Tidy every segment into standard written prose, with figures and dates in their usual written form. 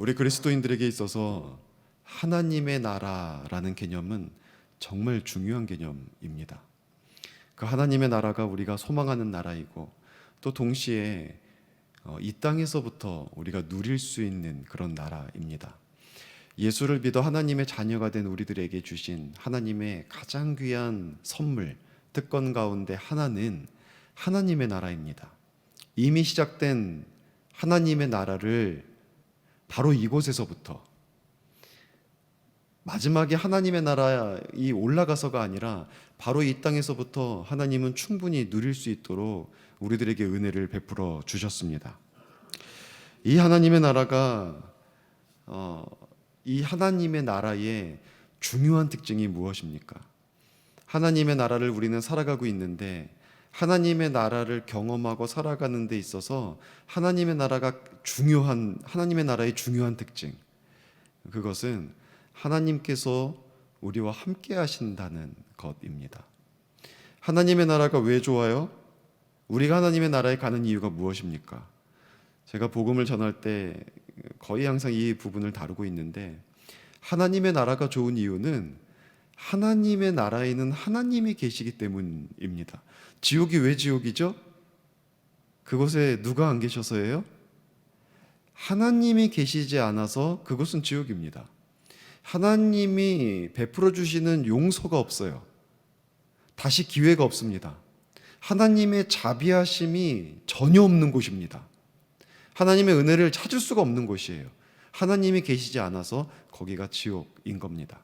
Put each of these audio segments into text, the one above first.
우리 그리스도인들에게 있어서 하나님의 나라라는 개념은 정말 중요한 개념입니다. 그 하나님의 나라가 우리가 소망하는 나라이고 또 동시에 이 땅에서부터 우리가 누릴 수 있는 그런 나라입니다. 예수를 믿어 하나님의 자녀가 된 우리들에게 주신 하나님의 가장 귀한 선물, 특권 가운데 하나는 하나님의 나라입니다. 이미 시작된 하나님의 나라를 바로 이곳에서부터 마지막에 하나님의 나라에 올라가서가 아니라 바로 이 땅에서부터 하나님은 충분히 누릴 수 있도록 우리들에게 은혜를 베풀어 주셨습니다. 이 하나님의 나라가 이 하나님의 나라의 중요한 특징이 무엇입니까? 하나님의 나라를 우리는 살아가고 있는데 하나님의 나라를 경험하고 살아가는 데 있어서 하나님의 나라의 중요한 특징, 그것은 하나님께서 우리와 함께 하신다는 것입니다. 하나님의 나라가 왜 좋아요? 우리가 하나님의 나라에 가는 이유가 무엇입니까? 제가 복음을 전할 때 거의 항상 이 부분을 다루고 있는데, 하나님의 나라가 좋은 이유는 하나님의 나라에는 하나님이 계시기 때문입니다. 지옥이 왜 지옥이죠? 그곳에 누가 안 계셔서예요? 하나님이 계시지 않아서 그곳은 지옥입니다. 하나님이 베풀어 주시는 용서가 없어요. 다시 기회가 없습니다. 하나님의 자비하심이 전혀 없는 곳입니다. 하나님의 은혜를 찾을 수가 없는 곳이에요. 하나님이 계시지 않아서 거기가 지옥인 겁니다.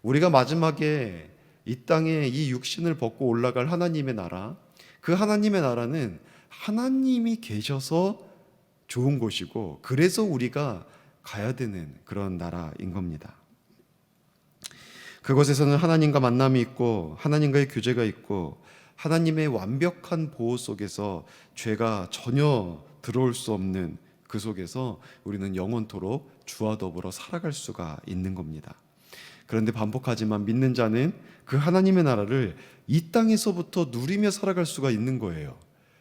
우리가 마지막에 이 땅에 이 육신을 벗고 올라갈 하나님의 나라, 그 하나님의 나라는 하나님이 계셔서 좋은 곳이고, 그래서 우리가 가야 되는 그런 나라인 겁니다. 그곳에서는 하나님과 만남이 있고 하나님과의 교제가 있고 하나님의 완벽한 보호 속에서 죄가 전혀 들어올 수 없는 그 속에서 우리는 영원토록 주와 더불어 살아갈 수가 있는 겁니다. 그런데 반복하지만 믿는 자는 그 하나님의 나라를 이 땅에서부터 누리며 살아갈 수가 있는 거예요.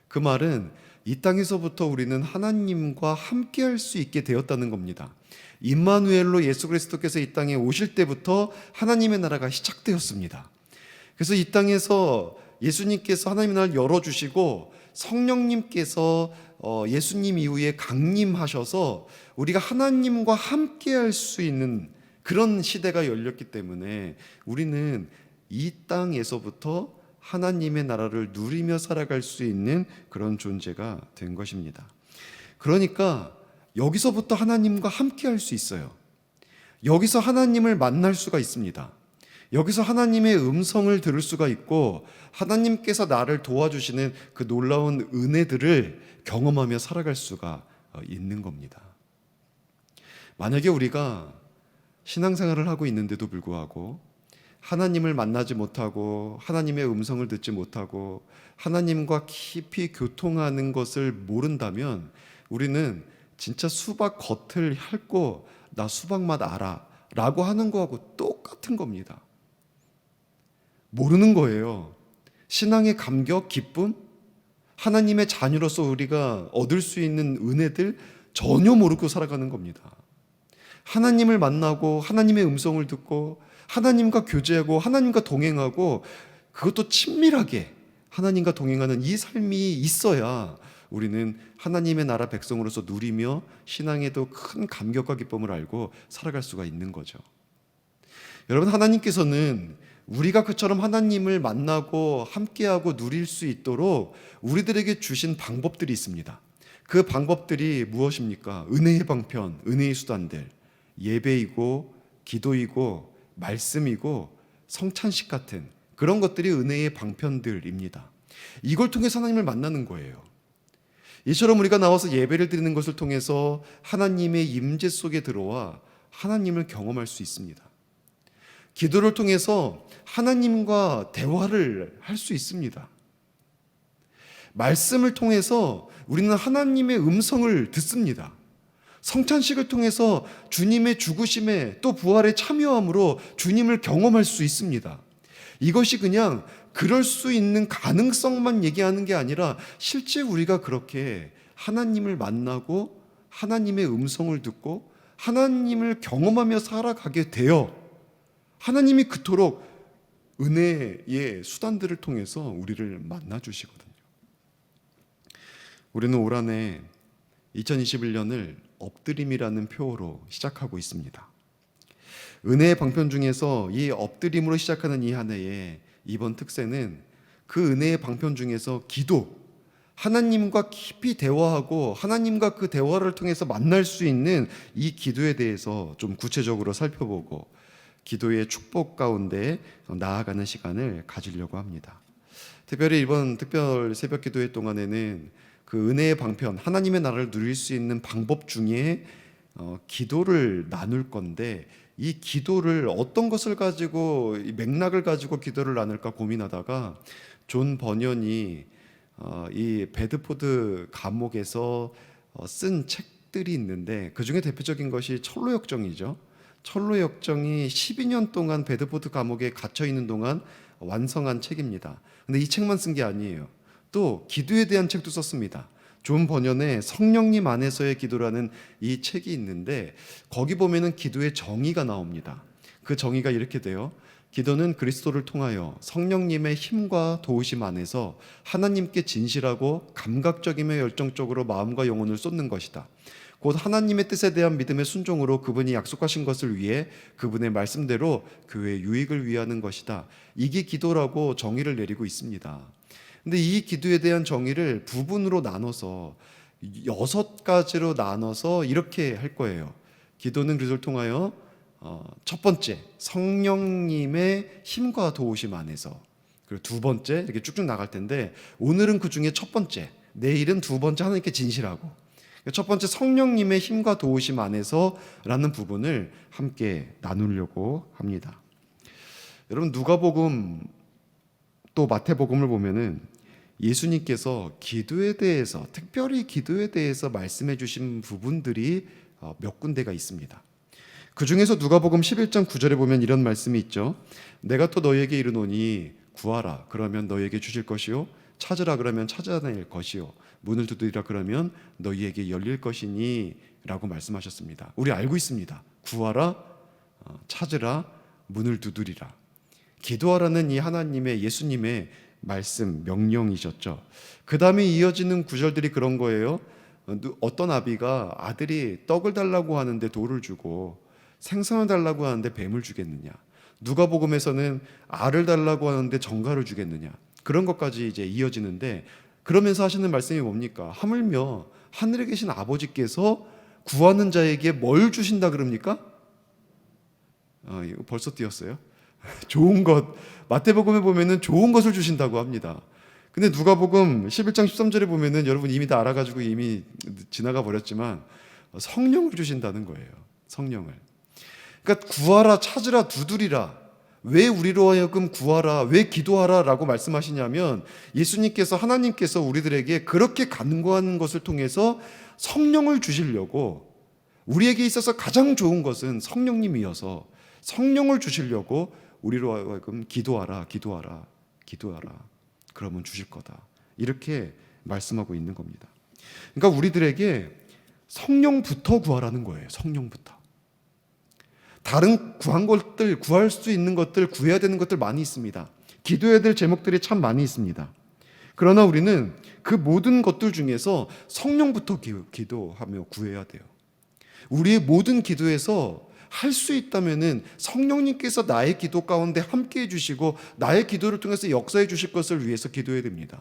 그 말은 이 땅에서부터 우리는 하나님과 함께 할 수 있게 되었다는 겁니다. 임마누엘로 예수 그리스도께서 이 땅에 오실 때부터 하나님의 나라가 시작되었습니다. 그래서 이 땅에서 예수님께서 하나님의 나라를 열어주시고 성령님께서 예수님 이후에 강림하셔서 우리가 하나님과 함께 할 수 있는 그런 시대가 열렸기 때문에 우리는 이 땅에서부터 하나님의 나라를 누리며 살아갈 수 있는 그런 존재가 된 것입니다. 그러니까 여기서부터 하나님과 함께 할 수 있어요. 여기서 하나님을 만날 수가 있습니다. 여기서 하나님의 음성을 들을 수가 있고 하나님께서 나를 도와주시는 그 놀라운 은혜들을 경험하며 살아갈 수가 있는 겁니다. 만약에 우리가 신앙생활을 하고 있는데도 불구하고 하나님을 만나지 못하고 하나님의 음성을 듣지 못하고 하나님과 깊이 교통하는 것을 모른다면 우리는 진짜 수박 겉을 핥고 나 수박 맛 알아 라고 하는 거하고 똑같은 겁니다. 모르는 거예요. 신앙의 감격, 기쁨, 하나님의 자녀로서 우리가 얻을 수 있는 은혜들 전혀 모르고 살아가는 겁니다. 하나님을 만나고 하나님의 음성을 듣고 하나님과 교제하고 하나님과 동행하고 그것도 친밀하게 하나님과 동행하는 이 삶이 있어야 우리는 하나님의 나라 백성으로서 누리며 신앙에도 큰 감격과 기쁨을 알고 살아갈 수가 있는 거죠. 여러분, 하나님께서는 우리가 그처럼 하나님을 만나고 함께하고 누릴 수 있도록 우리들에게 주신 방법들이 있습니다. 그 방법들이 무엇입니까? 은혜의 방편, 은혜의 수단들, 예배이고 기도이고 말씀이고 성찬식 같은 그런 것들이 은혜의 방편들입니다. 이걸 통해서 하나님을 만나는 거예요. 이처럼 우리가 나와서 예배를 드리는 것을 통해서 하나님의 임재 속에 들어와 하나님을 경험할 수 있습니다. 기도를 통해서 하나님과 대화를 할 수 있습니다. 말씀을 통해서 우리는 하나님의 음성을 듣습니다. 성찬식을 통해서 주님의 죽으심에 또 부활에 참여함으로 주님을 경험할 수 있습니다. 이것이 그냥 그럴 수 있는 가능성만 얘기하는 게 아니라 실제 우리가 그렇게 하나님을 만나고 하나님의 음성을 듣고 하나님을 경험하며 살아가게 되어 하나님이 그토록 은혜의 수단들을 통해서 우리를 만나 주시거든요. 우리는 올 한해 2021년을 엎드림이라는 표어로 시작하고 있습니다. 은혜의 방편 중에서 이 엎드림으로 시작하는 이 한 해의 이번 특세는 그 은혜의 방편 중에서 기도, 하나님과 깊이 대화하고 하나님과 그 대화를 통해서 만날 수 있는 이 기도에 대해서 좀 구체적으로 살펴보고 기도의 축복 가운데 나아가는 시간을 가지려고 합니다. 특별히 이번 특별 새벽 기도회 동안에는 그 은혜의 방편, 하나님의 나라를 누릴 수 있는 방법 중에 기도를 나눌 건데, 이 기도를 어떤 것을 가지고, 이 맥락을 가지고 기도를 나눌까 고민하다가 존 버년이 이 베드포드 감옥에서 쓴 책들이 있는데, 그 중에 대표적인 것이 철로역정이죠. 철로역정이 12년 동안 베드포드 감옥에 갇혀 있는 동안 완성한 책입니다. 근데 이 책만 쓴 게 아니에요. 또 기도에 대한 책도 썼습니다. 존 버년의 성령님 안에서의 기도라는 이 책이 있는데, 거기 보면은 기도의 정의가 나옵니다. 그 정의가 이렇게 돼요. 기도는 그리스도를 통하여 성령님의 힘과 도우심 안에서 하나님께 진실하고 감각적이며 열정적으로 마음과 영혼을 쏟는 것이다. 곧 하나님의 뜻에 대한 믿음의 순종으로 그분이 약속하신 것을 위해 그분의 말씀대로 교회의 유익을 위하는 것이다. 이게 기도라고 정의를 내리고 있습니다. 근데 이 기도에 대한 정의를 부분으로 나눠서 6가지로 나눠서 이렇게 할 거예요. 기도는 그리스도를 통하여 첫 번째, 성령님의 힘과 도우심 안에서. 그리고 두 번째, 이렇게 쭉쭉 나갈 텐데, 오늘은 그 중에 첫 번째, 내일은 두 번째, 하나님께 진실하고, 첫 번째 성령님의 힘과 도우심 안에서 라는 부분을 함께 나누려고 합니다. 여러분, 누가복음 또 마태복음을 보면은 예수님께서 기도에 대해서, 특별히 기도에 대해서 말씀해 주신 부분들이 몇 군데가 있습니다. 그 중에서 누가복음 11장 9절에 보면 이런 말씀이 있죠. 내가 또 너희에게 이르노니 구하라 그러면 너희에게 주실 것이요, 찾으라 그러면 찾아낼 것이요, 문을 두드리라 그러면 너희에게 열릴 것이니 라고 말씀하셨습니다. 우리 알고 있습니다. 구하라, 찾으라, 문을 두드리라. 기도하라는 이 하나님의, 예수님의 말씀, 명령이셨죠. 그 다음에 이어지는 구절들이 그런 거예요. 어떤 아비가 아들이 떡을 달라고 하는데 돌을 주고 생선을 달라고 하는데 뱀을 주겠느냐, 누가복음에서는 알을 달라고 하는데 정갈을 주겠느냐, 그런 것까지 이제 이어지는데, 그러면서 하시는 말씀이 뭡니까? 하물며 하늘에 계신 아버지께서 구하는 자에게 뭘 주신다 그럽니까? 이거 벌써 띄었어요? 좋은 것, 마태복음에 보면은 좋은 것을 주신다고 합니다. 근데 누가복음 11장 13절에 보면은 여러분 이미 다 알아가지고 이미 지나가 버렸지만 성령을 주신다는 거예요. 성령을. 그러니까 구하라, 찾으라, 두드리라. 왜 우리로 하여금 구하라, 왜 기도하라 라고 말씀하시냐면, 예수님께서, 하나님께서 우리들에게 그렇게 간구하는 것을 통해서 성령을 주시려고, 우리에게 있어서 가장 좋은 것은 성령님이어서 성령을 주시려고 우리로 하여금 기도하라, 기도하라, 기도하라, 그러면 주실 거다, 이렇게 말씀하고 있는 겁니다. 그러니까 우리들에게 성령부터 구하라는 거예요. 성령부터. 다른 구한 것들, 구할 수 있는 것들, 구해야 되는 것들 많이 있습니다. 기도해야 될 제목들이 참 많이 있습니다. 그러나 우리는 그 모든 것들 중에서 성령부터 기도하며 구해야 돼요. 우리의 모든 기도에서 할 수 있다면은 성령님께서 나의 기도 가운데 함께 해주시고 나의 기도를 통해서 역사해 주실 것을 위해서 기도해야 됩니다.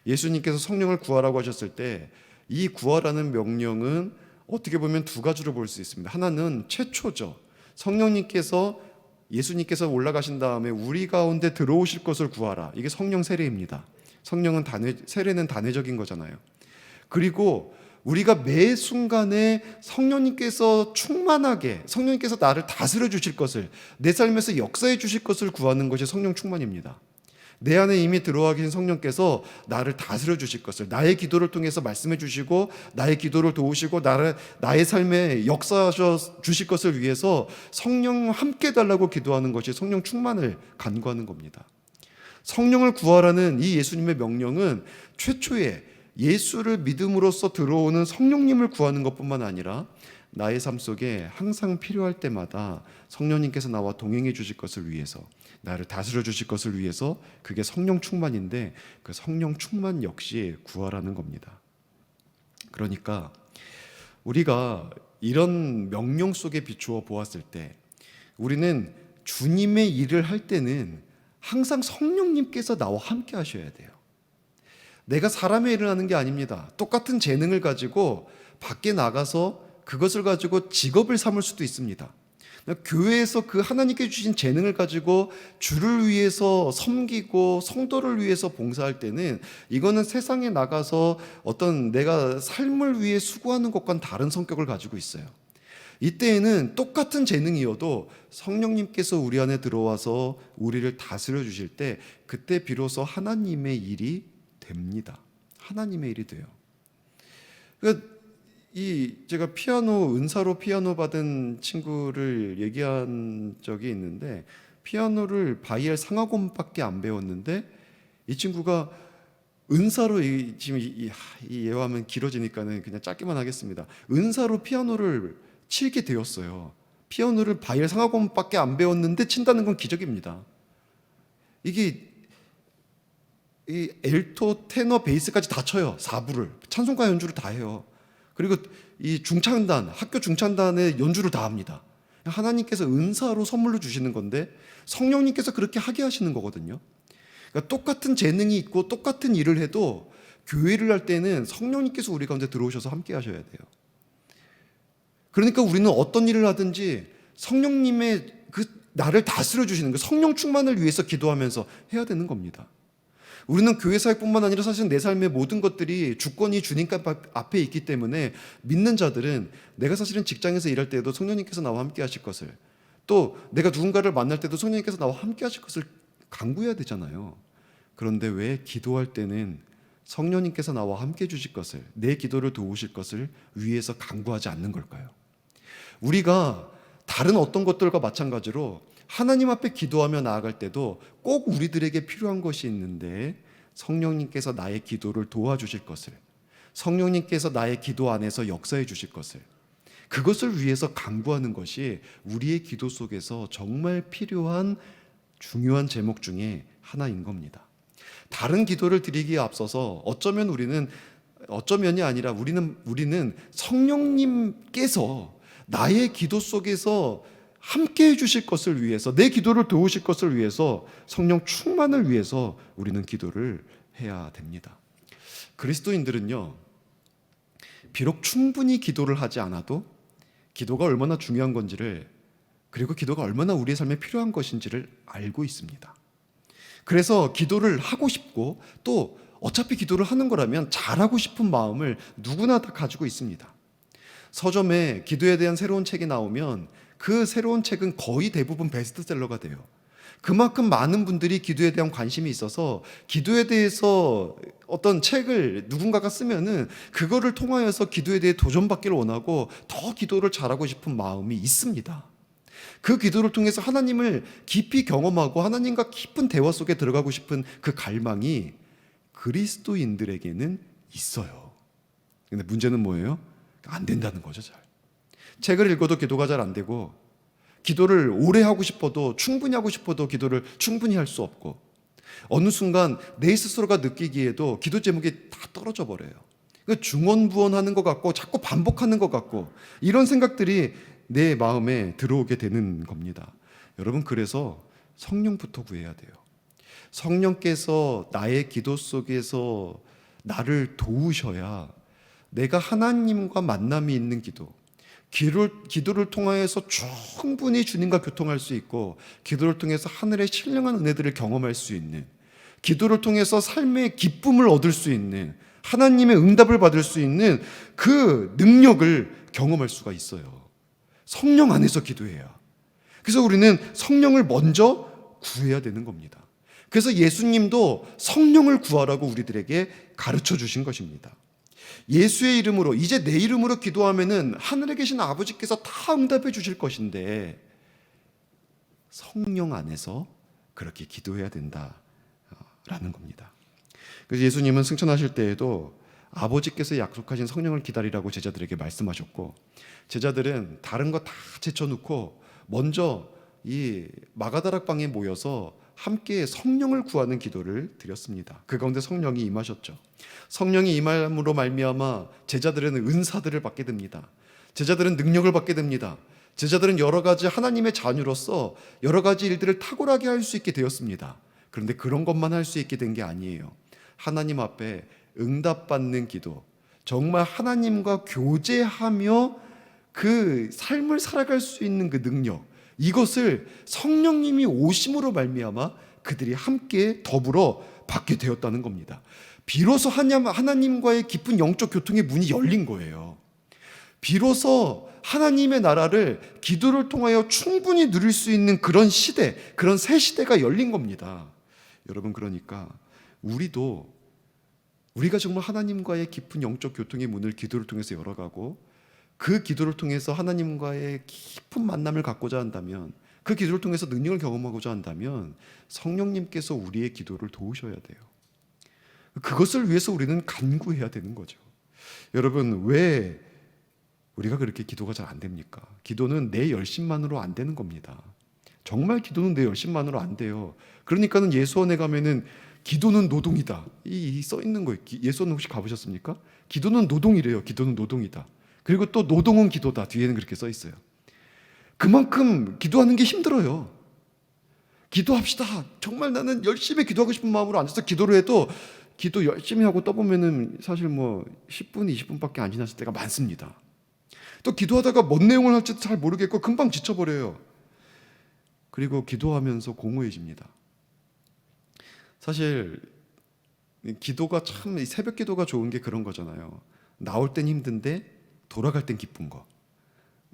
예수님께서 성령을 구하라고 하셨을 때 이 구하라는 명령은 어떻게 보면 두 가지로 볼 수 있습니다. 하나는 최초죠. 성령님께서, 예수님께서 올라가신 다음에 우리 가운데 들어오실 것을 구하라. 이게 성령 세례입니다. 성령은 세례는 단회적인 거잖아요. 그리고 우리가 매 순간에 성령님께서 충만하게, 성령님께서 나를 다스려 주실 것을, 내 삶에서 역사해 주실 것을 구하는 것이 성령 충만입니다. 내 안에 이미 들어와 계신 성령께서 나를 다스려 주실 것을, 나의 기도를 통해서 말씀해 주시고 나의 기도를 도우시고 나의 삶에 역사하셔 주실 것을 위해서 성령 함께 달라고 기도하는 것이 성령 충만을 간구하는 겁니다. 성령을 구하라는 이 예수님의 명령은 최초에 예수를 믿음으로써 들어오는 성령님을 구하는 것뿐만 아니라 나의 삶 속에 항상 필요할 때마다 성령님께서 나와 동행해 주실 것을 위해서, 나를 다스려 주실 것을 위해서, 그게 성령 충만인데 그 성령 충만 역시 구하라는 겁니다. 그러니까 우리가 이런 명령 속에 비추어 보았을 때 우리는 주님의 일을 할 때는 항상 성령님께서 나와 함께 하셔야 돼요. 내가 사람의 일을 하는 게 아닙니다. 똑같은 재능을 가지고 밖에 나가서 그것을 가지고 직업을 삼을 수도 있습니다. 교회에서 그 하나님께 주신 재능을 가지고 주를 위해서 섬기고 성도를 위해서 봉사할 때는 이거는 세상에 나가서 어떤 내가 삶을 위해 수고하는 것과는 다른 성격을 가지고 있어요. 이때에는 똑같은 재능이어도 성령님께서 우리 안에 들어와서 우리를 다스려 주실 때 그때 비로소 하나님의 일이 됩니다. 하나님의 일이 돼요. 그러니까 제가 피아노 은사로 피아노 받은 친구를 얘기한 적이 있는데 피아노를 바이엘 상하권밖에 안 배웠는데 이 친구가 은사로 지금 이 예화하면 길어지니까는 그냥 짧게만 하겠습니다. 은사로 피아노를 치게 되었어요. 피아노를 바이엘 상하권밖에 안 배웠는데 친다는 건 기적입니다. 이게 이 엘토, 테너, 베이스까지 다 쳐요. 4부를 찬송가 연주를 다 해요. 그리고 이 중창단, 학교 중창단의 연주를 다 합니다. 하나님께서 은사로 선물로 주시는 건데 성령님께서 그렇게 하게 하시는 거거든요. 그러니까 똑같은 재능이 있고 똑같은 일을 해도 교회를 할 때는 성령님께서 우리 가운데 들어오셔서 함께 하셔야 돼요. 그러니까 우리는 어떤 일을 하든지 성령님의 그 나를 다스려 주시는 그 성령 충만을 위해서 기도하면서 해야 되는 겁니다. 우리는 교회 사역뿐만 아니라 사실 내 삶의 모든 것들이 주권이 주님 앞에 있기 때문에 믿는 자들은 내가 사실은 직장에서 일할 때에도 성령님께서 나와 함께 하실 것을, 또 내가 누군가를 만날 때도 성령님께서 나와 함께 하실 것을 간구해야 되잖아요. 그런데 왜 기도할 때는 성령님께서 나와 함께 해주실 것을, 내 기도를 도우실 것을 위해서 간구하지 않는 걸까요? 우리가 다른 어떤 것들과 마찬가지로 하나님 앞에 기도하며 나아갈 때도 꼭 우리들에게 필요한 것이 있는데 성령님께서 나의 기도를 도와주실 것을, 성령님께서 나의 기도 안에서 역사해 주실 것을, 그것을 위해서 간구하는 것이 우리의 기도 속에서 정말 필요한 중요한 제목 중에 하나인 겁니다. 다른 기도를 드리기에 앞서서 어쩌면이 아니라 우리는 성령님께서 나의 기도 속에서 함께 해주실 것을 위해서, 내 기도를 도우실 것을 위해서, 성령 충만을 위해서 우리는 기도를 해야 됩니다. 그리스도인들은요, 비록 충분히 기도를 하지 않아도 기도가 얼마나 중요한 건지를, 그리고 기도가 얼마나 우리의 삶에 필요한 것인지를 알고 있습니다. 그래서 기도를 하고 싶고, 또 어차피 기도를 하는 거라면 잘하고 싶은 마음을 누구나 다 가지고 있습니다. 서점에 기도에 대한 새로운 책이 나오면 그 새로운 책은 거의 대부분 베스트셀러가 돼요. 그만큼 많은 분들이 기도에 대한 관심이 있어서 기도에 대해서 어떤 책을 누군가가 쓰면은 그거를 통하여서 기도에 대해 도전받기를 원하고 더 기도를 잘하고 싶은 마음이 있습니다. 그 기도를 통해서 하나님을 깊이 경험하고 하나님과 깊은 대화 속에 들어가고 싶은 그 갈망이 그리스도인들에게는 있어요. 근데 문제는 뭐예요? 안 된다는 거죠. 책을 읽어도 기도가 잘 안 되고, 기도를 오래 하고 싶어도, 충분히 하고 싶어도 기도를 충분히 할 수 없고, 어느 순간 내 스스로가 느끼기에도 기도 제목이 다 떨어져 버려요. 중언부언하는 것 같고 자꾸 반복하는 것 같고, 이런 생각들이 내 마음에 들어오게 되는 겁니다. 여러분, 그래서 성령부터 구해야 돼요. 성령께서 나의 기도 속에서 나를 도우셔야 내가 하나님과 만남이 있는 기도를 통하여서 충분히 주님과 교통할 수 있고, 기도를 통해서 하늘의 신령한 은혜들을 경험할 수 있는, 기도를 통해서 삶의 기쁨을 얻을 수 있는, 하나님의 응답을 받을 수 있는 그 능력을 경험할 수가 있어요. 성령 안에서 기도해야. 그래서 우리는 성령을 먼저 구해야 되는 겁니다. 그래서 예수님도 성령을 구하라고 우리들에게 가르쳐 주신 것입니다. 예수의 이름으로, 이제 내 이름으로 기도하면은 하늘에 계신 아버지께서 다 응답해 주실 것인데 성령 안에서 그렇게 기도해야 된다라는 겁니다. 그래서 예수님은 승천하실 때에도 아버지께서 약속하신 성령을 기다리라고 제자들에게 말씀하셨고, 제자들은 다른 거 다 제쳐놓고 먼저 이 마가다락방에 모여서 함께 성령을 구하는 기도를 드렸습니다. 그 가운데 성령이 임하셨죠. 성령이 임함으로 말미암아 제자들은 은사들을 받게 됩니다. 제자들은 능력을 받게 됩니다. 제자들은 여러 가지 하나님의 자녀로서 여러 가지 일들을 탁월하게 할 수 있게 되었습니다. 그런데 그런 것만 할 수 있게 된 게 아니에요. 하나님 앞에 응답받는 기도, 정말 하나님과 교제하며 그 삶을 살아갈 수 있는 그 능력, 이것을 성령님이 오심으로 말미암아 그들이 함께 더불어 받게 되었다는 겁니다. 비로소 하나님과의 깊은 영적 교통의 문이 열린 거예요. 비로소 하나님의 나라를 기도를 통하여 충분히 누릴 수 있는 그런 시대, 그런 새 시대가 열린 겁니다. 여러분, 그러니까 우리가 정말 하나님과의 깊은 영적 교통의 문을 기도를 통해서 열어가고, 그 기도를 통해서 하나님과의 깊은 만남을 갖고자 한다면, 그 기도를 통해서 능력을 경험하고자 한다면 성령님께서 우리의 기도를 도우셔야 돼요. 그것을 위해서 우리는 간구해야 되는 거죠. 여러분, 왜 우리가 그렇게 기도가 잘 안 됩니까? 기도는 내 열심만으로 안 되는 겁니다. 정말 기도는 내 열심만으로 안 돼요. 그러니까는 예수원에 가면은 기도는 노동이다, 이 써 있는 거예요. 예수원 혹시 가보셨습니까? 기도는 노동이래요. 기도는 노동이다. 그리고 또 노동은 기도다, 뒤에는 그렇게 써 있어요. 그만큼 기도하는 게 힘들어요. 기도합시다. 정말 나는 열심히 기도하고 싶은 마음으로 앉아서 기도를 해도, 기도 열심히 하고 떠보면은 사실 10분, 20분밖에 안 지났을 때가 많습니다. 또 기도하다가 뭔 내용을 할지도 잘 모르겠고 금방 지쳐버려요. 그리고 기도하면서 공허해집니다. 사실 기도가 참, 새벽 기도가 좋은 게 그런 거잖아요. 나올 땐 힘든데 돌아갈 땐 기쁜 거.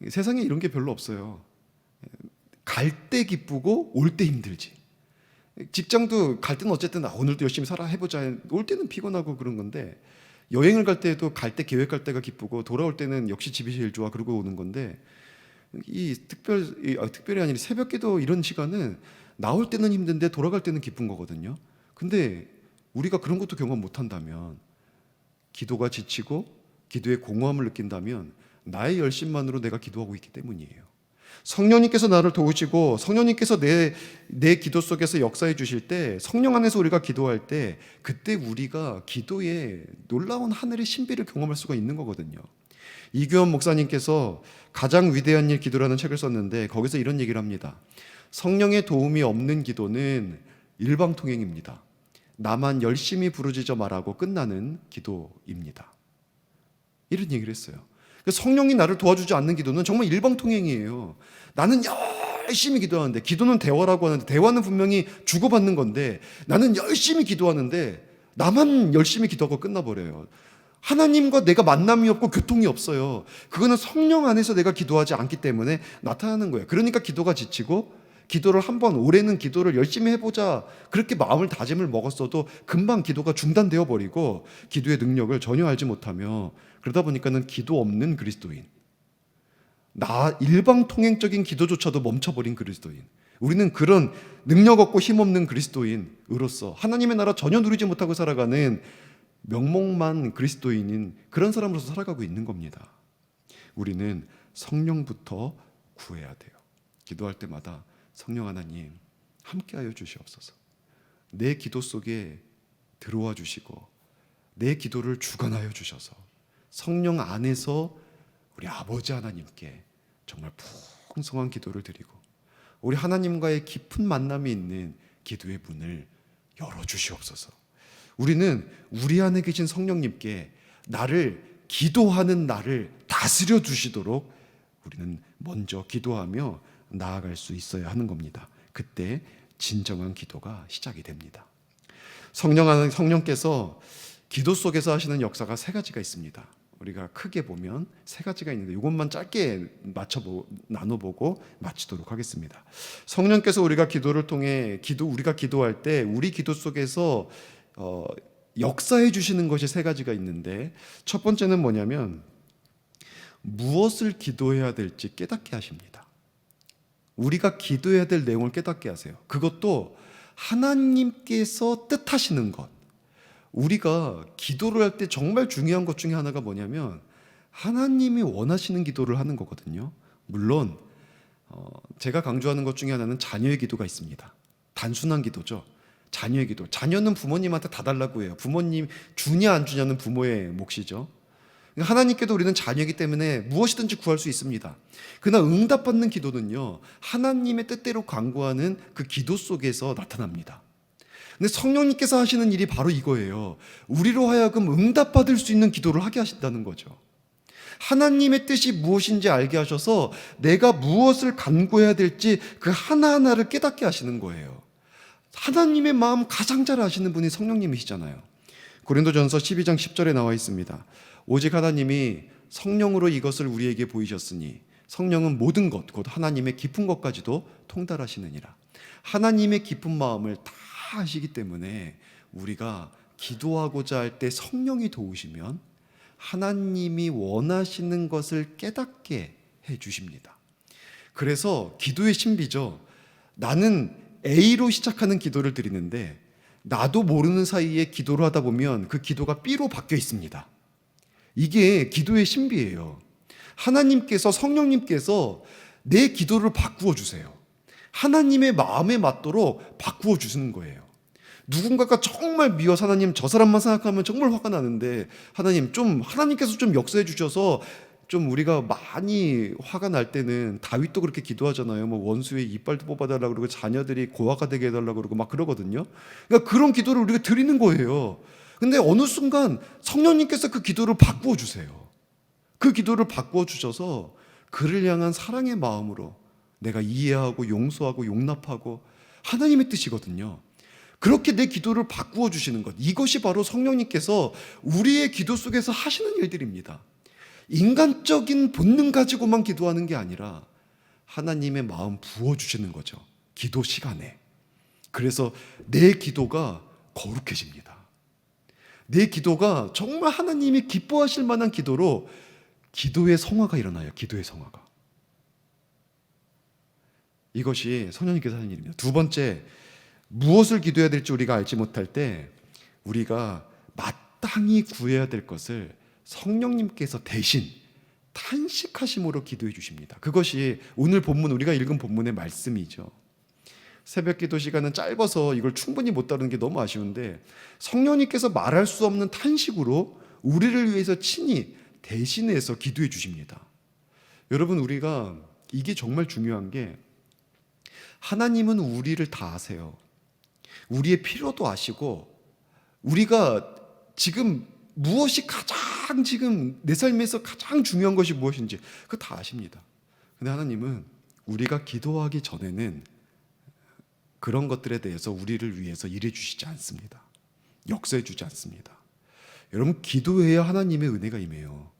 세상에 이런 게 별로 없어요. 갈 때 기쁘고 올 때 힘들지. 직장도 갈 때는 어쨌든 오늘도 열심히 살아 해보자, 올 때는 피곤하고 그런 건데, 여행을 갈 때도 갈 때 계획할 때가 기쁘고 돌아올 때는 역시 집이 제일 좋아 그러고 오는 건데, 특별히 아니라 새벽 기도 이런 시간은 나올 때는 힘든데 돌아갈 때는 기쁜 거거든요. 근데 우리가 그런 것도 경험 못 한다면, 기도가 지치고 기도의 공허함을 느낀다면 나의 열심만으로 내가 기도하고 있기 때문이에요. 성령님께서 나를 도우시고 성령님께서 내 기도 속에서 역사해 주실 때, 성령 안에서 우리가 기도할 때, 그때 우리가 기도에 놀라운 하늘의 신비를 경험할 수가 있는 거거든요. 이규원 목사님께서 가장 위대한 일 기도라는 책을 썼는데, 거기서 이런 얘기를 합니다. 성령의 도움이 없는 기도는 일방통행입니다. 나만 열심히 부르짖어 말하고 끝나는 기도입니다. 이런 얘기를 했어요. 성령이 나를 도와주지 않는 기도는 정말 일방통행이에요. 나는 열심히 기도하는데, 기도는 대화라고 하는데 대화는 분명히 주고받는 건데, 나는 열심히 기도하는데 나만 열심히 기도하고 끝나버려요. 하나님과 내가 만남이 없고 교통이 없어요. 그거는 성령 안에서 내가 기도하지 않기 때문에 나타나는 거예요. 그러니까 기도가 지치고, 기도를 한번 올해는 기도를 열심히 해보자 그렇게 마음을 다짐을 먹었어도 금방 기도가 중단되어 버리고 기도의 능력을 전혀 알지 못하며, 그러다 보니까는 기도 없는 그리스도인, 일방통행적인 기도조차도 멈춰버린 그리스도인, 우리는 그런 능력 없고 힘없는 그리스도인으로서 하나님의 나라 전혀 누리지 못하고 살아가는 명목만 그리스도인인 그런 사람으로서 살아가고 있는 겁니다. 우리는 성령부터 구해야 돼요. 기도할 때마다 성령 하나님 함께하여 주시옵소서. 내 기도 속에 들어와 주시고 내 기도를 주관하여 주셔서 성령 안에서 우리 아버지 하나님께 정말 풍성한 기도를 드리고 우리 하나님과의 깊은 만남이 있는 기도의 문을 열어주시옵소서. 우리는 우리 안에 계신 성령님께 기도하는 나를 다스려 주시도록 우리는 먼저 기도하며 나아갈 수 있어야 하는 겁니다. 그때 진정한 기도가 시작이 됩니다. 성령께서 기도 속에서 하시는 역사가 세 가지가 있습니다. 우리가 크게 보면 세 가지가 있는데 이것만 짧게 나눠보고 마치도록 하겠습니다. 성령께서 우리가 기도를 통해 우리가 기도할 때 우리 기도 속에서 역사해 주시는 것이 세 가지가 있는데, 첫 번째는 뭐냐면 무엇을 기도해야 될지 깨닫게 하십니다. 우리가 기도해야 될 내용을 깨닫게 하세요. 그것도 하나님께서 뜻하시는 것, 우리가 기도를 할 때 정말 중요한 것 중에 하나가 뭐냐면 하나님이 원하시는 기도를 하는 거거든요. 물론 제가 강조하는 것 중에 하나는 자녀의 기도가 있습니다. 단순한 기도죠. 자녀의 기도. 자녀는 부모님한테 다 달라고 해요. 부모님 주냐 안 주냐는 부모의 몫이죠. 하나님께도 우리는 자녀이기 때문에 무엇이든지 구할 수 있습니다. 그러나 응답받는 기도는요, 하나님의 뜻대로 간구하는 그 기도 속에서 나타납니다. 근데 성령님께서 하시는 일이 바로 이거예요. 우리로 하여금 응답받을 수 있는 기도를 하게 하신다는 거죠. 하나님의 뜻이 무엇인지 알게 하셔서 내가 무엇을 간구해야 될지 그 하나하나를 깨닫게 하시는 거예요. 하나님의 마음 가장 잘 아시는 분이 성령님이시잖아요. 고린도전서 12장 10절에 나와 있습니다. 오직 하나님이 성령으로 이것을 우리에게 보이셨으니 성령은 모든 것, 곧 하나님의 깊은 것까지도 통달하시느니라. 하나님의 깊은 마음을 다 아시기 때문에 우리가 기도하고자 할 때 성령이 도우시면 하나님이 원하시는 것을 깨닫게 해 주십니다. 그래서 기도의 신비죠. 나는 A로 시작하는 기도를 드리는데 나도 모르는 사이에 기도를 하다 보면 그 기도가 B로 바뀌어 있습니다. 이게 기도의 신비예요. 하나님께서, 성령님께서 내 기도를 바꾸어 주세요. 하나님의 마음에 맞도록 바꾸어 주시는 거예요. 누군가가 정말 미워서 하나님 저 사람만 생각하면 정말 화가 나는데 하나님께서 좀 역사해 주셔서 좀 우리가 많이 화가 날 때는 다윗도 그렇게 기도하잖아요. 뭐 원수의 이빨도 뽑아달라고 그러고 자녀들이 고아가 되게 해달라고 그러고 막 그러거든요. 그러니까 그런 기도를 우리가 드리는 거예요. 근데 어느 순간 성령님께서 그 기도를 바꾸어 주세요. 그 기도를 바꾸어 주셔서 그를 향한 사랑의 마음으로 내가 이해하고 용서하고 용납하고 하나님의 뜻이거든요. 그렇게 내 기도를 바꾸어 주시는 것, 이것이 바로 성령님께서 우리의 기도 속에서 하시는 일들입니다. 인간적인 본능 가지고만 기도하는 게 아니라 하나님의 마음 부어주시는 거죠. 기도 시간에. 그래서 내 기도가 거룩해집니다. 내 기도가 정말 하나님이 기뻐하실 만한 기도로 기도의 성화가 일어나요. 기도의 성화가. 이것이 성령님께서 하는 일입니다. 두 번째, 무엇을 기도해야 될지 우리가 알지 못할 때 우리가 마땅히 구해야 될 것을 성령님께서 대신 탄식하심으로 기도해 주십니다. 그것이 오늘 본문, 우리가 읽은 본문의 말씀이죠. 새벽 기도 시간은 짧아서 이걸 충분히 못 다루는 게 너무 아쉬운데 성령님께서 말할 수 없는 탄식으로 우리를 위해서 친히 대신해서 기도해 주십니다. 여러분, 우리가 이게 정말 중요한 게 하나님은 우리를 다 아세요. 우리의 필요도 아시고 우리가 지금 무엇이 가장 지금 내 삶에서 가장 중요한 것이 무엇인지 그거 다 아십니다. 근데 하나님은 우리가 기도하기 전에는 그런 것들에 대해서 우리를 위해서 일해 주시지 않습니다. 역사해 주지 않습니다. 여러분, 기도해야 하나님의 은혜가 임해요.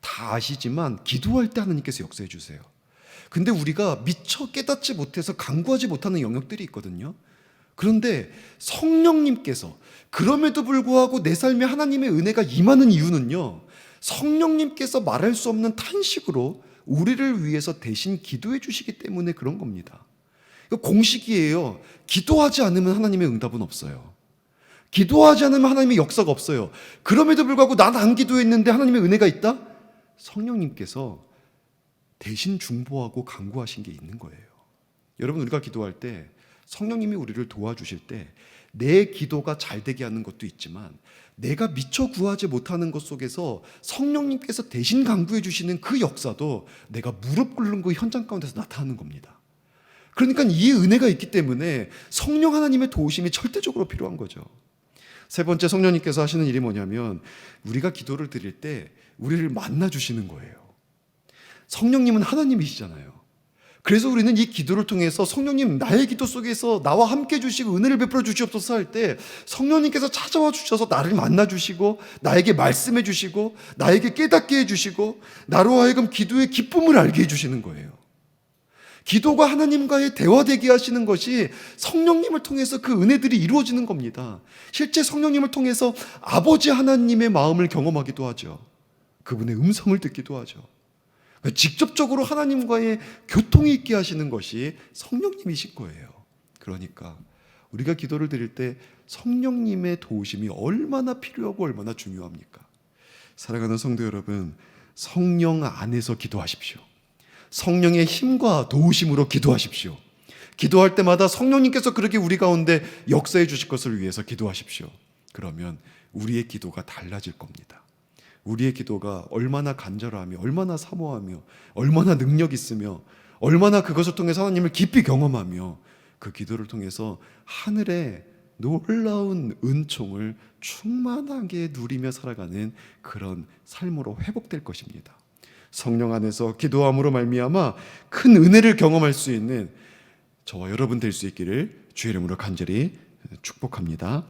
다 아시지만 기도할 때 하나님께서 역사해 주세요. 근데 우리가 미처 깨닫지 못해서 간구하지 못하는 영역들이 있거든요. 그런데 성령님께서 그럼에도 불구하고 내 삶에 하나님의 은혜가 임하는 이유는요, 성령님께서 말할 수 없는 탄식으로 우리를 위해서 대신 기도해 주시기 때문에 그런 겁니다. 이거 공식이에요. 기도하지 않으면 하나님의 응답은 없어요. 기도하지 않으면 하나님의 역사가 없어요. 그럼에도 불구하고 난 안 기도했는데 하나님의 은혜가 있다? 성령님께서 대신 중보하고 간구하신 게 있는 거예요. 여러분, 우리가 기도할 때 성령님이 우리를 도와주실 때 내 기도가 잘 되게 하는 것도 있지만 내가 미처 구하지 못하는 것 속에서 성령님께서 대신 간구해 주시는 그 역사도 내가 무릎 꿇는 그 현장 가운데서 나타나는 겁니다. 그러니까 이 은혜가 있기 때문에 성령 하나님의 도우심이 절대적으로 필요한 거죠. 세 번째, 성령님께서 하시는 일이 뭐냐면 우리가 기도를 드릴 때 우리를 만나 주시는 거예요. 성령님은 하나님이시잖아요. 그래서 우리는 이 기도를 통해서 성령님 나의 기도 속에서 나와 함께 주시고 은혜를 베풀어 주시옵소서 할 때 성령님께서 찾아와 주셔서 나를 만나 주시고 나에게 말씀해 주시고 나에게 깨닫게 해 주시고 나로 하여금 기도의 기쁨을 알게 해 주시는 거예요. 기도가 하나님과의 대화되게 하시는 것이 성령님을 통해서 그 은혜들이 이루어지는 겁니다. 실제 성령님을 통해서 아버지 하나님의 마음을 경험하기도 하죠. 그분의 음성을 듣기도 하죠. 직접적으로 하나님과의 교통이 있게 하시는 것이 성령님이신 거예요. 그러니까 우리가 기도를 드릴 때 성령님의 도우심이 얼마나 필요하고 얼마나 중요합니까? 사랑하는 성도 여러분, 성령 안에서 기도하십시오. 성령의 힘과 도우심으로 기도하십시오. 기도할 때마다 성령님께서 그렇게 우리 가운데 역사해 주실 것을 위해서 기도하십시오. 그러면 우리의 기도가 달라질 겁니다. 우리의 기도가 얼마나 간절하며 얼마나 사모하며 얼마나 능력 있으며 얼마나 그것을 통해서 하나님을 깊이 경험하며 그 기도를 통해서 하늘의 놀라운 은총을 충만하게 누리며 살아가는 그런 삶으로 회복될 것입니다. 성령 안에서 기도함으로 말미암아 큰 은혜를 경험할 수 있는 저와 여러분 될 수 있기를 주의 이름으로 간절히 축복합니다.